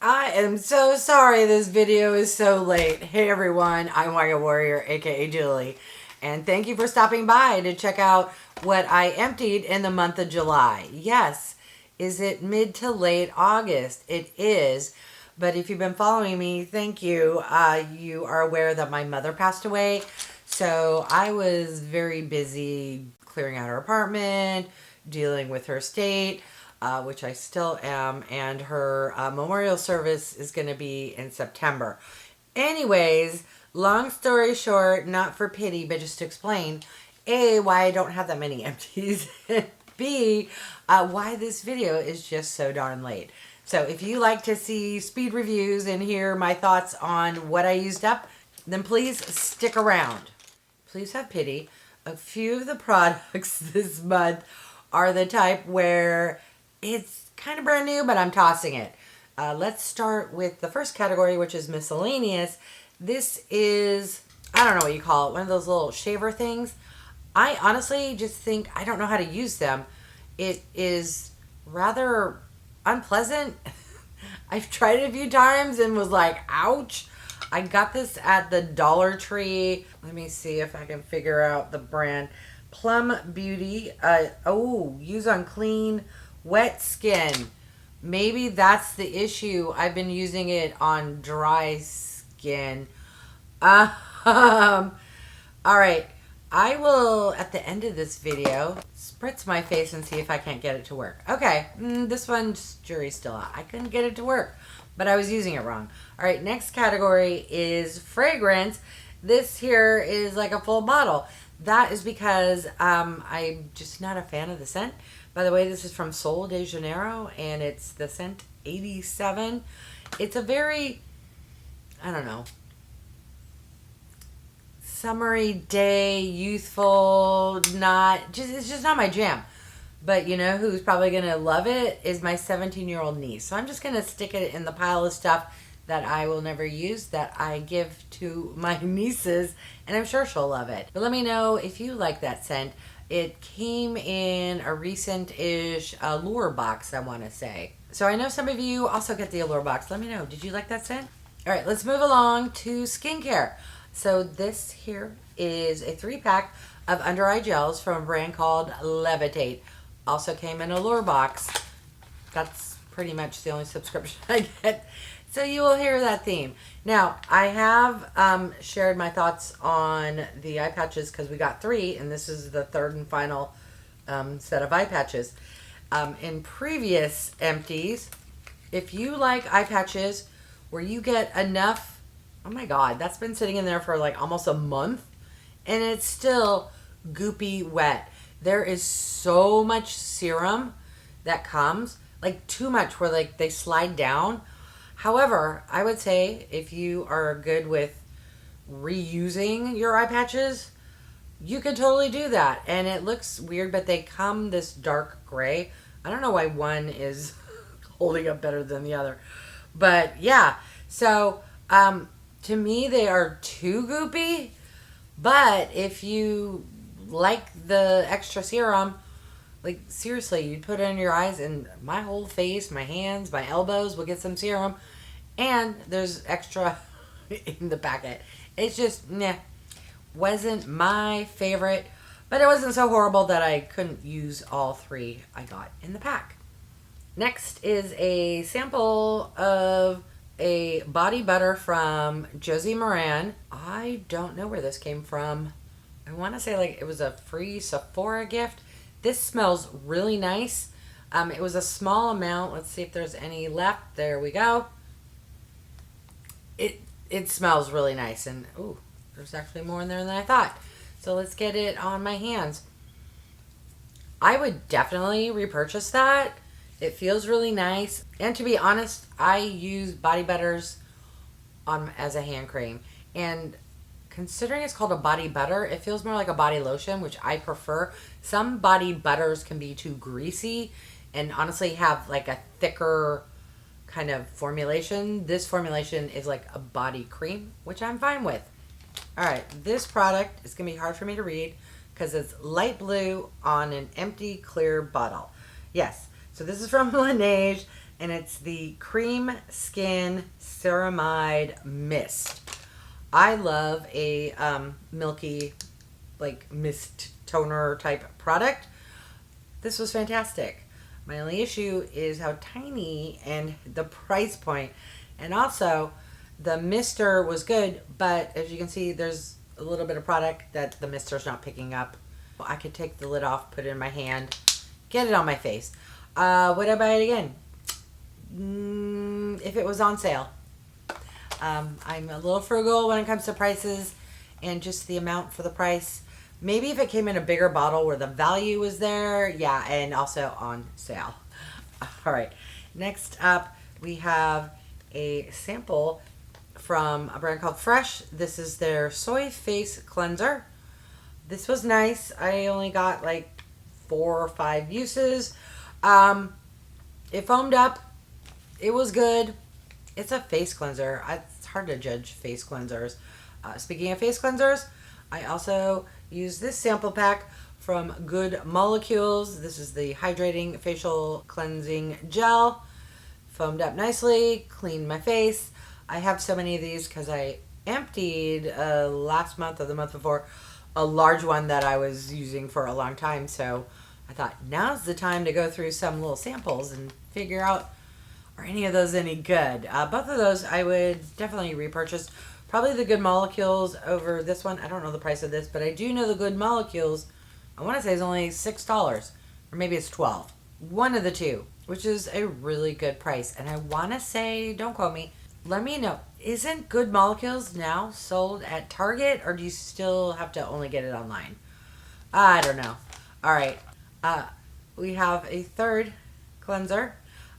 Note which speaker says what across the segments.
Speaker 1: I am so sorry this video is so late. Hey everyone, I'm wygowarrior, aka Julie, and thank you for stopping by to check out what I emptied in the month of July. Yes, is it mid to late August? It is, but if you've been following me, thank you. You are aware that my mother passed away, so I was very busy clearing out her apartment, dealing with her state, which I still am, and her memorial service is going to be in September. Anyways, long story short, not for pity, but just to explain, A, why I don't have that many empties, and B, why this video is just so darn late. So if you like to see speed reviews and hear my thoughts on what I used up, then please stick around. Please have pity. A few of the products this month are the type where it's kind of brand new, but I'm tossing it. Let's start with the first category, which is miscellaneous. This is, I don't know what you call it, one of those little shaver things. I honestly just think I don't know how to use them. It is rather unpleasant. I've tried it a few times and was like, ouch. I got this at the Dollar Tree. Let me see if I can figure out the brand. PLUM Beauty. Use on clean, wet skin. Maybe that's the issue. I've been using it on dry skin. All right. I will, at the end of this video, spritz my face and see if I can't get it to work. Okay, this one's jury's still out. I couldn't get it to work, but I was using it wrong. All right, next category is fragrance. This here is like a full bottle. That is because I'm just not a fan of the scent. By the way, this is from Sol de Janeiro, and it's the scent 87. It's a very, I don't know, summery day, youthful, it's just not my jam. But you know who's probably going to love it is my 17-year-old niece. So I'm just going to stick it in the pile of stuff that I will never use that I give to my nieces, and I'm sure she'll love it. But let me know if you like that scent. It came in a recent-ish Allure box, I want to say. So I know some of you also get the Allure box. Let me know. Did you like that scent? All right, let's move along to skincare. So this here is a 3-pack of under-eye gels from a brand called LEVITATE. Also came in a Allure box. That's pretty much the only subscription I get. So you will hear that theme. Now, I have shared my thoughts on the eye patches because we got 3, and this is the third and final set of eye patches. In previous empties, if you like eye patches where you get enough, oh my God, that's been sitting in there for like almost a month, and it's still goopy wet. There is so much serum that comes, like too much where like they slide down. However, I would say if you are good with reusing your eye patches, you can totally do that. And it looks weird, but they come this dark gray. I don't know why one is holding up better than the other. But yeah, so to me, they are too goopy. But if you like the extra serum, like seriously, you put it on your eyes and my whole face, my hands, my elbows will get some serum. And there's extra in the packet. It's just, wasn't my favorite. But it wasn't so horrible that I couldn't use all 3 I got in the pack. Next is a sample of a body butter from JOSIE MARAN. I don't know where this came from. I want to say like it was a free Sephora gift. This smells really nice. It was a small amount. Let's see if there's any left. There we go. It smells really nice, and ooh, there's actually more in there than I thought. So let's get it on my hands. I would definitely repurchase that. It feels really nice. And to be honest, I use body butters as a hand cream. And considering it's called a body butter, it feels more like a body lotion, which I prefer. Some body butters can be too greasy and honestly have like a thicker kind of formulation. This formulation is like a body cream, which I'm fine with. All right, this product is going to be hard for me to read because it's light blue on an empty clear bottle. Yes, so this is from LANEIGE. and it's the Cream Skin Ceramide Mist. I love a Milky, like, mist toner type product. This was fantastic. My only issue is how tiny and the price point. And also, the mister was good, but as you can see, there's a little bit of product that the mister's not picking up. I could take the lid off, put it in my hand, get it on my face. Would I buy it again? If it was on sale. I'm a little frugal when it comes to prices and just the amount for the price. Maybe if it came in a bigger bottle where the value was there, yeah, and also on sale. All right, next up we have a sample from a brand called Fresh. This is their Soy Face Cleanser. This was nice. I only got like 4 or 5 uses. It foamed up. It was good. It's a face cleanser. It's hard to judge face cleansers. Speaking of face cleansers, I also use this sample pack from Good Molecules. This is the Hydrating Facial Cleansing Gel. Foamed up nicely, cleaned my face. I have so many of these because I emptied last month or the month before a large one that I was using for a long time. So I thought now's the time to go through some little samples and figure out, are any of those any good? Both of those I would definitely repurchase. Probably the Good Molecules over this one. I don't know the price of this, but I do know the Good Molecules, I want to say, is only $6 or maybe it's $12. One of the two, which is a really good price. And I want to say, don't quote me, let me know, isn't Good Molecules now sold at Target, or do you still have to only get it online? I don't know. All right. We have a third cleanser.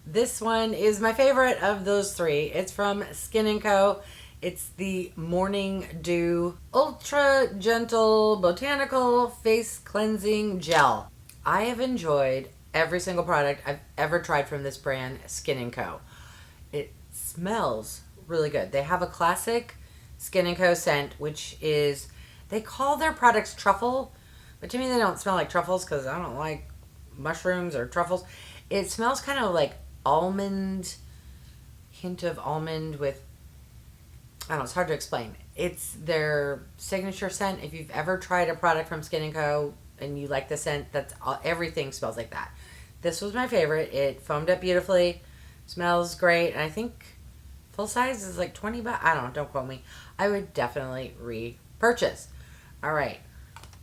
Speaker 1: This one is my favorite of those 3. It's from SKIN&CO. It's the Morning Dew Ultra Gentle Botanical Face Cleansing Gel. I have enjoyed every single product I've ever tried from this brand, SKIN&CO. It smells really good. They have a classic SKIN&CO scent, which is, they call their products Truffle, but to me they don't smell like truffles because I don't like mushrooms or truffles. It smells kind of like almond, hint of almond with, I don't know, it's hard to explain. It's their signature scent. If you've ever tried a product from SKIN&CO and you like the scent, that's all, everything smells like that. This was my favorite. It foamed up beautifully, smells great, and I think full size is like 20 bucks. I don't know, don't quote me. I would definitely repurchase. All right,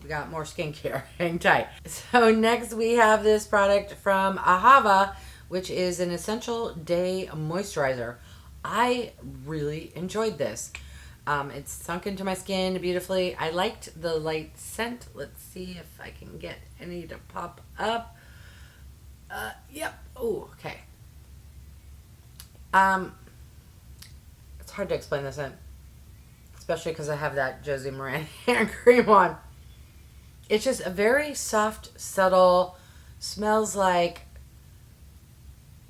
Speaker 1: we got more skincare. Hang tight. So next we have this product from AHAVA, which is an Essential Day Moisturizer. I really enjoyed this. It's sunk into my skin beautifully. I liked the light scent. Let's see if I can get any to pop up. Yep. Oh, okay. It's hard to explain the scent, especially because I have that JOSIE MARAN hand cream on. It's just a very soft, subtle, smells like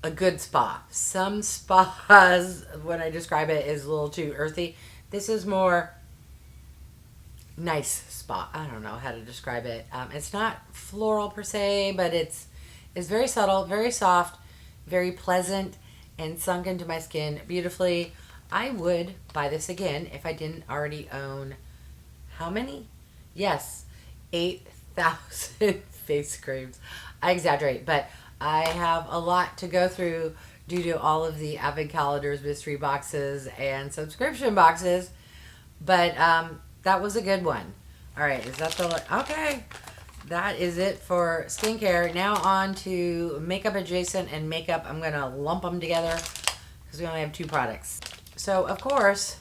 Speaker 1: a good spa. Some spas, when I describe it, is a little too earthy. This is more nice spa. I don't know how to describe it. It's not floral per se, but it's very subtle, very soft, very pleasant, and sunk into my skin beautifully. I would buy this again if I didn't already own, how many? Yes, 8,000 face creams. I exaggerate, but I have a lot to go through due to all of the Advent calendars, mystery boxes, and subscription boxes. But that was a good one. All right, is that the... Okay, that is it for skincare. Now on to makeup adjacent and makeup. I'm going to lump them together because we only have 2 products. So, of course,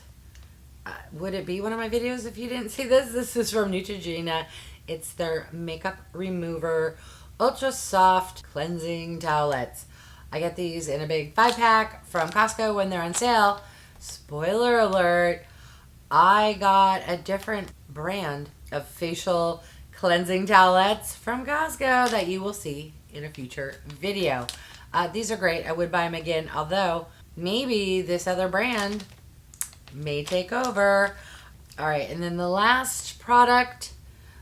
Speaker 1: would it be one of my videos if you didn't see this? This is from NEUTRAGENA. It's their makeup remover ultra soft cleansing towelettes. I get these in a big 5-pack from Costco when they're on sale. Spoiler alert, I got a different brand of facial cleansing towelettes from Costco that you will see in a future video. These are great. I would buy them again, although maybe this other brand may take over. All right, and then the last product,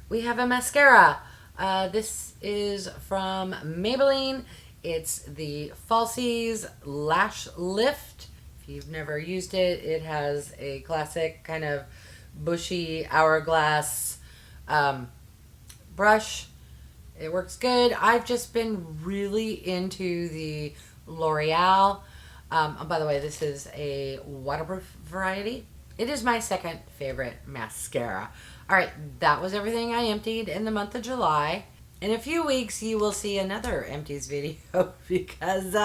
Speaker 1: we have a mascara. This is from Maybelline. It's the Falsies Lash Lift. If you've never used it, it has a classic kind of bushy hourglass brush. It works good. I've just been really into the L'Oreal. By the way, this is a waterproof variety. It is my second favorite mascara. All right, that was everything I emptied in the month of July. In a few weeks, you will see another empties video because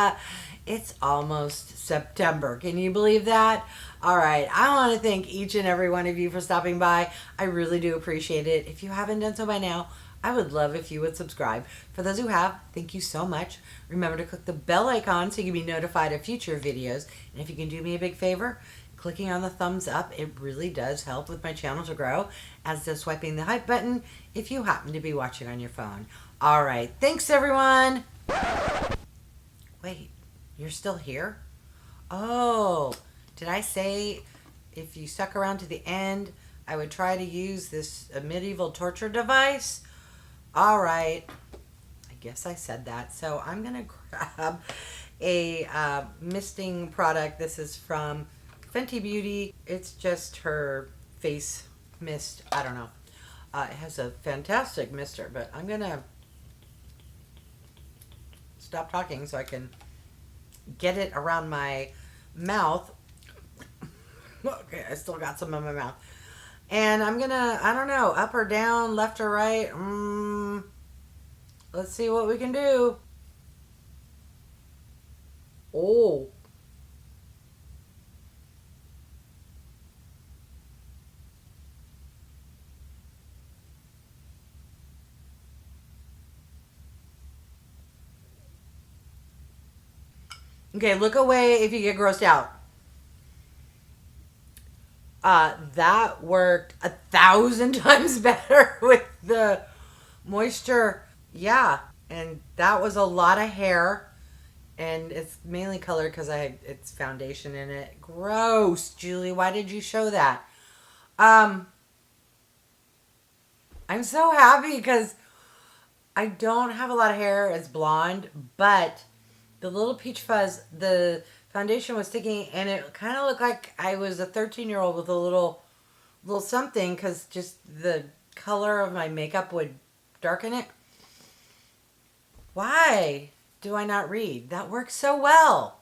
Speaker 1: it's almost September. Can you believe that? All right, I want to thank each and every one of you for stopping by. I really do appreciate it. If you haven't done so by now, I would love if you would subscribe. For those who have, thank you so much. Remember to click the bell icon so you can be notified of future videos. And if you can do me a big favor, clicking on the thumbs up, it really does help with my channel to grow, as does swiping the hype button if you happen to be watching on your phone. All right, thanks everyone. Wait, you're still here? Oh, did I say if you stuck around to the end, I would try to use this medieval torture device? All right, I guess I said that. So I'm gonna grab a misting product. This is from Fenty Beauty. It's just her face mist. I don't know. It has a fantastic mister, but I'm gonna stop talking so I can get it around my mouth. Okay, I still got some in my mouth. And I'm gonna, I don't know, up or down, left or right. Let's see what we can do. Oh. Okay, look away if you get grossed out. That worked 1,000 times better with the moisture. Yeah, and that was a lot of hair. And it's mainly colored because it's foundation in it. Gross, Julie. Why did you show that? I'm so happy because I don't have a lot of hair. It's blonde, but the little peach fuzz, the foundation was sticking, and it kind of looked like I was a 13-year-old with a little something, because just the color of my makeup would darken it. Why do I not read? That works so well.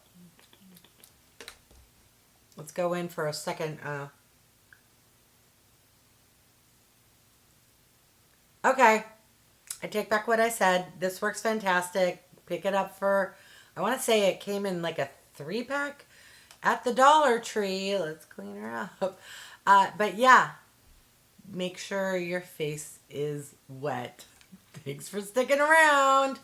Speaker 1: Let's go in for a second. Okay. I take back what I said. This works fantastic. Pick it up for, I want to say it came in like a 3-pack at the Dollar Tree. Let's clean her up. But yeah, make sure your face is wet. Thanks for sticking around.